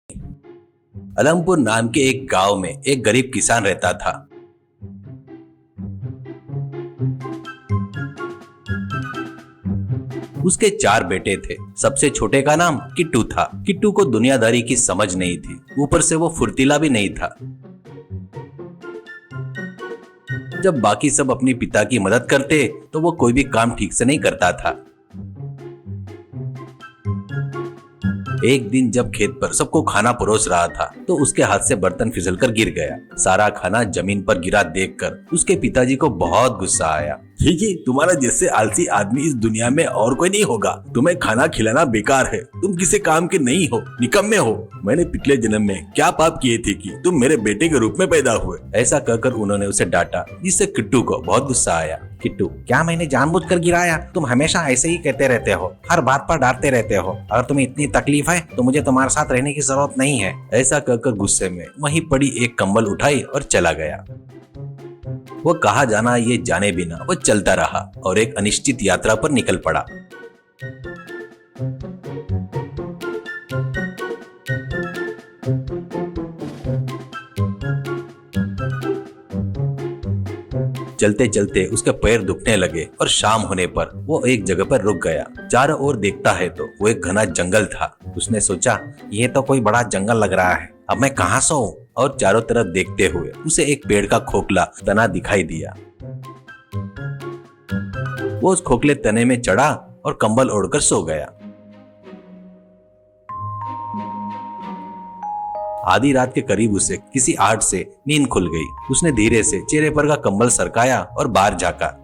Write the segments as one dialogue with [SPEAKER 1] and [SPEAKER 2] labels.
[SPEAKER 1] अलमपुर नाम के एक गांव में एक गरीब किसान रहता था। उसके 4 बेटे थे। सबसे छोटे का नाम किट्टू था। किट्टू को दुनियादारी की समझ नहीं थी, ऊपर से वो फुर्तीला भी नहीं था। जब बाकी सब अपने पिता की मदद करते तो वो कोई भी काम ठीक से नहीं करता था। एक दिन जब खेत पर सबको खाना परोस रहा था तो उसके हाथ से बर्तन फिसलकर गिर गया। सारा खाना जमीन पर गिरा देखकर उसके पिताजी को बहुत गुस्सा आया।
[SPEAKER 2] जी, तुम्हारा जैसे आलसी आदमी इस दुनिया में और कोई नहीं होगा। तुम्हें खाना खिलाना बेकार है। तुम किसी काम के नहीं हो, निकम्मे हो। मैंने पिछले जन्म में क्या पाप किए थे कि तुम मेरे बेटे के रूप में पैदा हुए।
[SPEAKER 1] ऐसा कहकर उन्होंने उसे डांटा, जिससे किट्टू को बहुत गुस्सा आया। किट्टू, क्या मैंने जानबूझकर गिराया? तुम हमेशा ऐसे ही कहते रहते हो, हर बात पर डांटते रहते हो। अगर तुम्हें इतनी तकलीफ है तो मुझे तुम्हारे साथ रहने की जरूरत नहीं है। ऐसा कहकर गुस्से में वहीं पड़ी एक कंबल उठाई और चला गया। वो कहाँ जाना ये जाने बिना वो चलता रहा और एक अनिश्चित यात्रा पर निकल पड़ा। चलते चलते उसके पैर दुखने लगे और शाम होने पर वो एक जगह पर रुक गया। चारों ओर देखता है तो वो एक घना जंगल था। उसने सोचा, ये तो कोई बड़ा जंगल लग रहा है, अब मैं कहाँ सोऊं? और चारों तरफ देखते हुए उसे एक पेड़ का खोखला तना दिखाई दिया। वो उस खोखले तने में चढ़ा और कंबल ओढ़कर सो गया। आधी रात के करीब उसे किसी आहट से नींद खुल गई। उसने धीरे से चेहरे पर का कंबल सरकाया और बाहर झांका।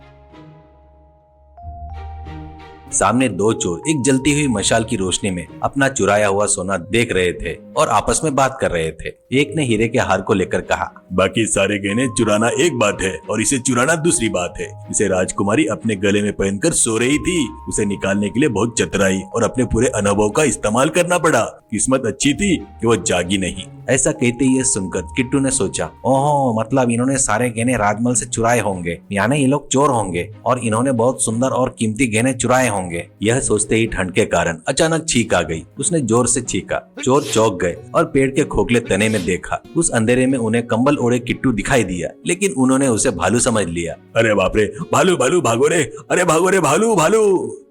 [SPEAKER 1] सामने 2 चोर एक जलती हुई मशाल की रोशनी में अपना चुराया हुआ सोना देख रहे थे और आपस में बात कर रहे थे। एक ने हीरे के हार को लेकर कहा,
[SPEAKER 2] बाकी सारे गहने चुराना एक बात है और इसे चुराना दूसरी बात है। इसे राजकुमारी अपने गले में पहनकर सो रही थी। उसे निकालने के लिए बहुत चतुराई और अपने पूरे अनुभव का इस्तेमाल करना पड़ा। किस्मत अच्छी थी कि वो जागी नहीं।
[SPEAKER 1] ऐसा कहते ही सुनकर किट्टू ने सोचा, ओहो, मतलब इन्होंने सारे गहने राजमहल से चुराए होंगे, यानी ये लोग चोर होंगे और इन्होंने बहुत सुंदर और कीमती गहने चुराए होंगे। यह सोचते ही ठंड के कारण अचानक छींक आ गई। उसने जोर से छींका। चोर चौंक गए और पेड़ के खोखले तने में देखा। उस अंधेरे में उन्हें कंबल ओढ़े किट्टू दिखाई दिया, लेकिन उन्होंने उसे भालू समझ लिया।
[SPEAKER 2] अरे बाप रे, भालू भालू भागो रे, अरे भागो रे भालू भालू।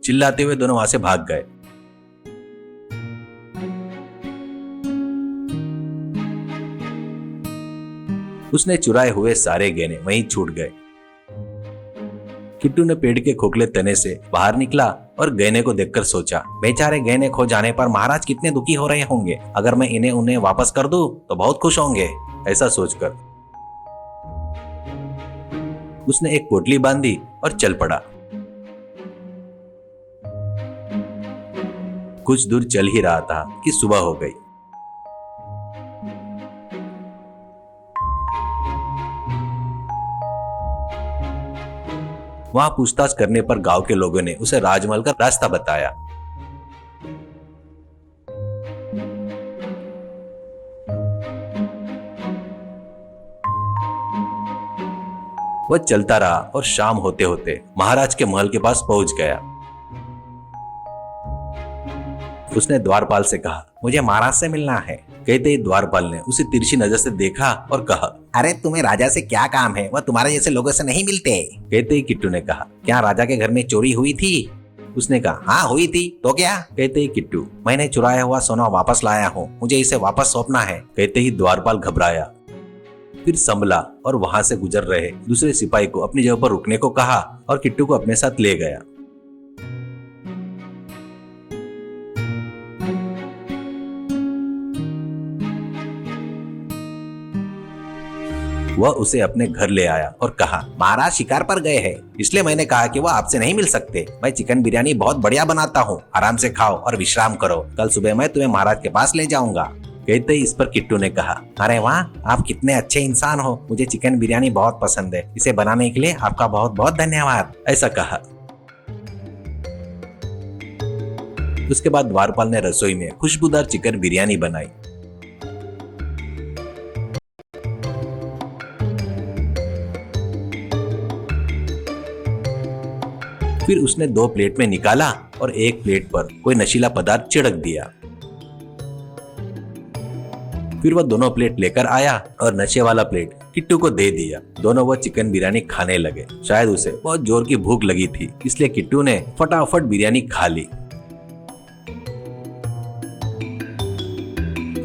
[SPEAKER 1] चिल्लाते हुए दोनों वहां से भाग गए। उसने चुराए हुए सारे गहने वहीं छूट गए। किट्टू ने पेड़ के खोखले तने से बाहर निकला और गहने को देखकर सोचा, बेचारे गहने खो जाने पर महाराज कितने दुखी हो रहे होंगे। अगर मैं इन्हें उन्हें वापस कर दूं तो बहुत खुश होंगे। ऐसा सोचकर उसने एक पोटली बांधी और चल पड़ा। कुछ दूर चल ही रहा था कि सुबह हो गई। वहां पूछताछ करने पर गांव के लोगों ने उसे राजमहल का रास्ता बताया। वह चलता रहा और शाम होते होते महाराज के महल के पास पहुंच गया। उसने द्वारपाल से कहा, मुझे महाराज से मिलना है। कहते ही द्वारपाल ने उसे तिरछी नजर से देखा और कहा,
[SPEAKER 3] अरे तुम्हें राजा से क्या काम है? वह तुम्हारे जैसे लोगों से नहीं मिलते।
[SPEAKER 1] कहते ही किट्टू ने कहा, क्या राजा के घर में चोरी हुई थी? उसने कहा,
[SPEAKER 3] हाँ हुई थी, तो क्या?
[SPEAKER 1] कहते ही किट्टू, मैंने चुराया हुआ सोना वापस लाया हूँ, मुझे इसे वापस सौंपना है। कहते ही द्वारपाल घबराया, फिर संभला और वहां से गुजर रहे दूसरे सिपाही को अपनी जगह पर रुकने को कहा और किट्टू को अपने साथ ले गया। वह उसे अपने घर ले आया और कहा,
[SPEAKER 3] महाराज शिकार पर गए हैं, इसलिए मैंने कहा कि वह आपसे नहीं मिल सकते। मैं चिकन बिरयानी बहुत बढ़िया बनाता हूँ, आराम से खाओ और विश्राम करो। कल सुबह मैं तुम्हें महाराज के पास ले जाऊंगा।
[SPEAKER 1] कहते ही इस पर किट्टू ने कहा,
[SPEAKER 3] अरे वाह, आप कितने अच्छे इंसान हो। मुझे चिकन बिरयानी बहुत पसंद है। इसे बनाने के लिए आपका बहुत बहुत धन्यवाद।
[SPEAKER 1] ऐसा कहा। उसके बाद द्वारपाल ने रसोई में खुशबूदार चिकन बिरयानी बनाई। फिर उसने 2 प्लेट में निकाला और एक प्लेट पर कोई नशीला पदार्थ छिड़क दिया।
[SPEAKER 3] फिर वो दोनों प्लेट लेकर आया और नशे वाला प्लेट किट्टू को दे दिया। दोनों वो चिकन बिरयानी खाने लगे। शायद उसे बहुत जोर की भूख लगी थी, इसलिए किट्टू ने फटाफट बिरयानी खा ली।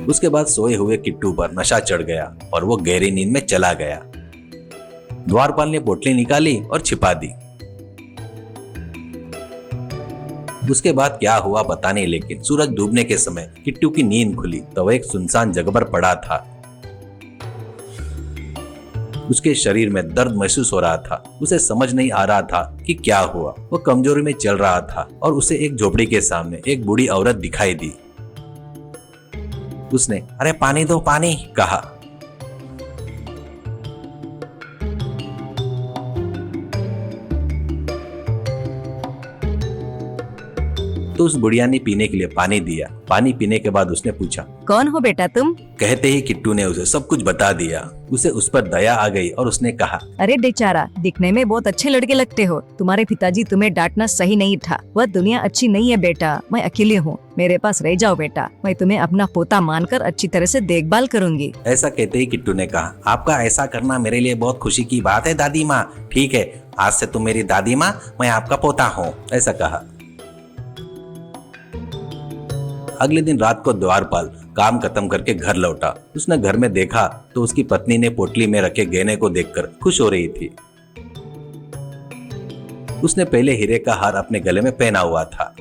[SPEAKER 3] उसके बाद सोए हुए किट्टू पर नशा चढ़ गया और वो गहरी नींद में चला गया। द्वारपाल ने पोटली निकाली और छिपा दी। उसके बाद क्या हुआ पता नहीं, लेकिन सूरज डूबने के समय किट्टू की नींद खुली तो वह एक सुनसान जगह पर पड़ा था। उसके शरीर में दर्द महसूस हो रहा था। उसे समझ नहीं आ रहा था कि क्या हुआ। वो कमजोरी में चल रहा था और उसे एक झोपड़ी के सामने एक बूढ़ी औरत दिखाई दी। उसने अरे पानी दो पानी कहा। तो उस बुढ़िया ने पीने के लिए पानी दिया। पानी पीने के बाद उसने पूछा,
[SPEAKER 4] कौन हो बेटा तुम?
[SPEAKER 3] कहते ही किट्टू ने उसे सब कुछ बता दिया। उसे उस पर दया आ गई और उसने कहा,
[SPEAKER 4] अरे बेचारा, दिखने में बहुत अच्छे लड़के लगते हो। तुम्हारे पिताजी तुम्हें डांटना सही नहीं था। वह दुनिया अच्छी नहीं है बेटा। मैं अकेली हूँ, मेरे पास रह जाओ बेटा। मैं तुम्हें अपना पोता मानकर अच्छी तरह से देखभाल करूंगी।
[SPEAKER 3] ऐसा कहते ही किट्टू ने कहा, आपका ऐसा करना मेरे लिए बहुत खुशी की बात है दादी माँ। ठीक है, आज से तुम मेरी दादी माँ, मैं आपका पोता हूँ, ऐसा कहा। अगले दिन रात को द्वारपाल काम खत्म करके घर लौटा। उसने घर में देखा तो उसकी पत्नी ने पोटली में रखे गहने को देखकर खुश हो रही थी। उसने पहले हीरे का हार अपने गले में पहना हुआ था।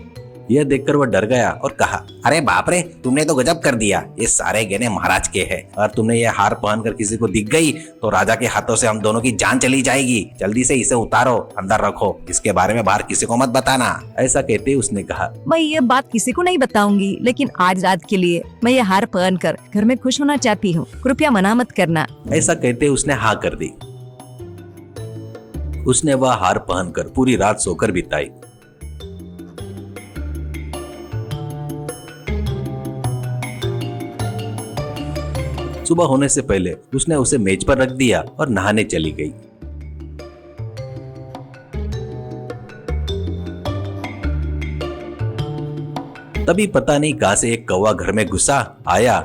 [SPEAKER 3] यह देखकर वह डर गया और कहा, अरे बाप रे, तुमने तो गजब कर दिया। ये सारे गहने महाराज के हैं और तुमने ये हार पहनकर किसी को दिख गई तो राजा के हाथों से हम दोनों की जान चली जाएगी। जल्दी से इसे उतारो, अंदर रखो, इसके बारे में बाहर किसी को मत बताना। ऐसा कहते ही उसने कहा,
[SPEAKER 4] मैं ये बात किसी को नहीं बताऊंगी, लेकिन आज रात के लिए मैं ये हार पहन कर घर में खुश होना चाहती हूँ। कृपया मना मत करना।
[SPEAKER 3] ऐसा कहते उसने हाँ कर दी। उसने वह हार पहनकर पूरी रात सोकर बिताई। सुबह होने से पहले उसने उसे मेज पर रख दिया और नहाने चली गई। तभी पता नहीं कहां से एक कौवा घर में घुसा आया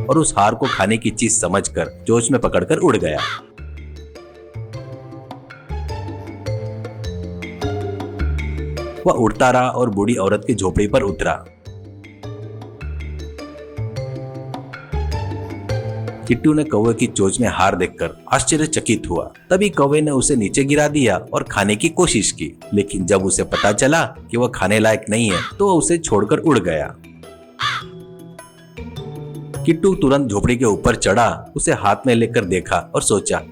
[SPEAKER 3] और उस हार को खाने की चीज समझकर चोंच में पकड़कर उड़ गया। वह उड़ता रहा और बूढ़ी औरत की झोपड़ी पर उतरा। किट्टू ने कौवे की चोंच में हार देखकर आश्चर्यचकित हुआ। तभी कौवे ने उसे नीचे गिरा दिया और खाने की कोशिश की, लेकिन जब उसे पता चला कि वह खाने लायक नहीं है तो वह उसे छोड़कर उड़ गया। किट्टू तुरंत झोपड़ी के ऊपर चढ़ा, उसे हाथ में लेकर देखा और सोचा,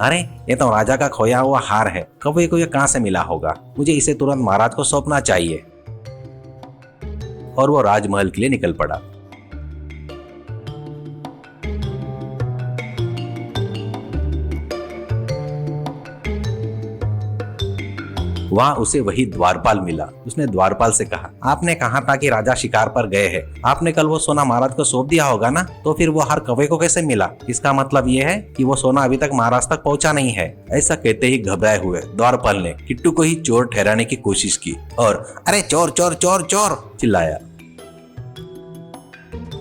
[SPEAKER 3] अरे ये तो राजा का खोया हुआ हार है। कौवे को ये कहां से मिला होगा? मुझे इसे तुरंत महाराज को सौंपना चाहिए। और वो राजमहल के लिए निकल पड़ा। वहां उसे वही द्वारपाल मिला। उसने द्वारपाल से कहा, आपने कहा था कि राजा शिकार पर गए हैं। आपने कल वो सोना महाराज को सौंप दिया होगा ना? तो फिर वो हार कौवे को कैसे मिला? इसका मतलब ये है कि वो सोना अभी तक महाराज तक पहुंचा नहीं है। ऐसा कहते ही घबराए हुए द्वारपाल ने किट्टू को ही चोर ठहराने की कोशिश की और अरे चोर चोर चोर चोर चिल्लाया।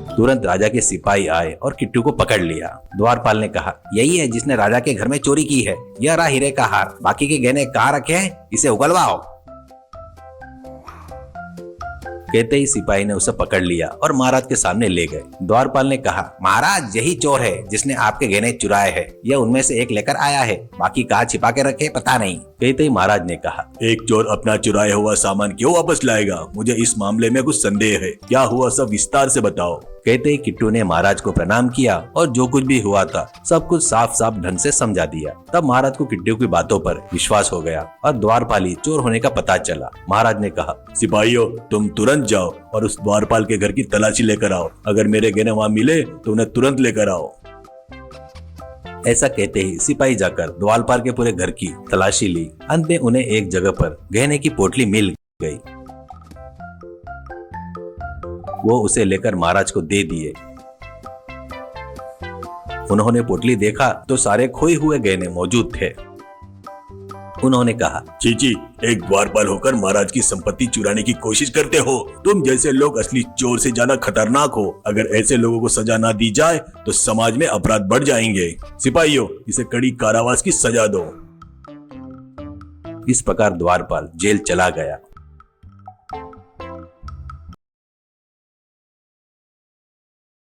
[SPEAKER 3] तुरंत राजा के सिपाही आए और किट्टू को पकड़ लिया। द्वारपाल ने कहा, यही है जिसने राजा के घर में चोरी की है। यह रहा हीरे का हार, बाकी के गहने कहाँ रखे हैं? इसे उगलवाओ। कहते ही सिपाही ने उसे पकड़ लिया और महाराज के सामने ले गए। द्वारपाल ने कहा, महाराज यही चोर है जिसने आपके गहने चुराए हैं। यह उनमें से एक लेकर आया है, बाकी कहाँ छिपा के रखे पता नहीं। कहते ही महाराज ने कहा,
[SPEAKER 2] एक चोर अपना चुराया हुआ सामान क्यों वापस लाएगा? मुझे इस मामले में कुछ संदेह है। क्या हुआ सब विस्तार से बताओ।
[SPEAKER 3] कहते ही किट्टू ने महाराज को प्रणाम किया और जो कुछ भी हुआ था सब कुछ साफ साफ ढंग से समझा दिया। तब महाराज को किट्टू की बातों पर विश्वास हो गया और द्वारपाली चोर होने का पता चला। महाराज ने कहा,
[SPEAKER 2] सिपाहियों, तुम तुरंत जाओ और उस द्वारपाल के घर की तलाशी लेकर आओ। अगर मेरे गहने वहाँ मिले तो उन्हें तुरंत लेकर आओ।
[SPEAKER 3] ऐसा कहते ही सिपाही जाकर द्वारपाल के पूरे घर की तलाशी ली। अंत में उन्हें एक जगह पर गहने की पोटली मिल गई। वो उसे लेकर महाराज को दे दिए। उन्होंने पोटली देखा तो सारे खोए हुए गहने मौजूद थे। उन्होंने कहा,
[SPEAKER 2] चीची, एक द्वारपाल होकर महाराज की संपत्ति चुराने की कोशिश करते हो। तुम जैसे लोग असली चोर से ज्यादा खतरनाक हो। अगर ऐसे लोगों को सजा ना दी जाए तो समाज में अपराध बढ़ जाएंगे। सिपाहियों, इसे कड़ी कारावास की सजा दो।
[SPEAKER 3] इस प्रकार द्वारपाल जेल चला गया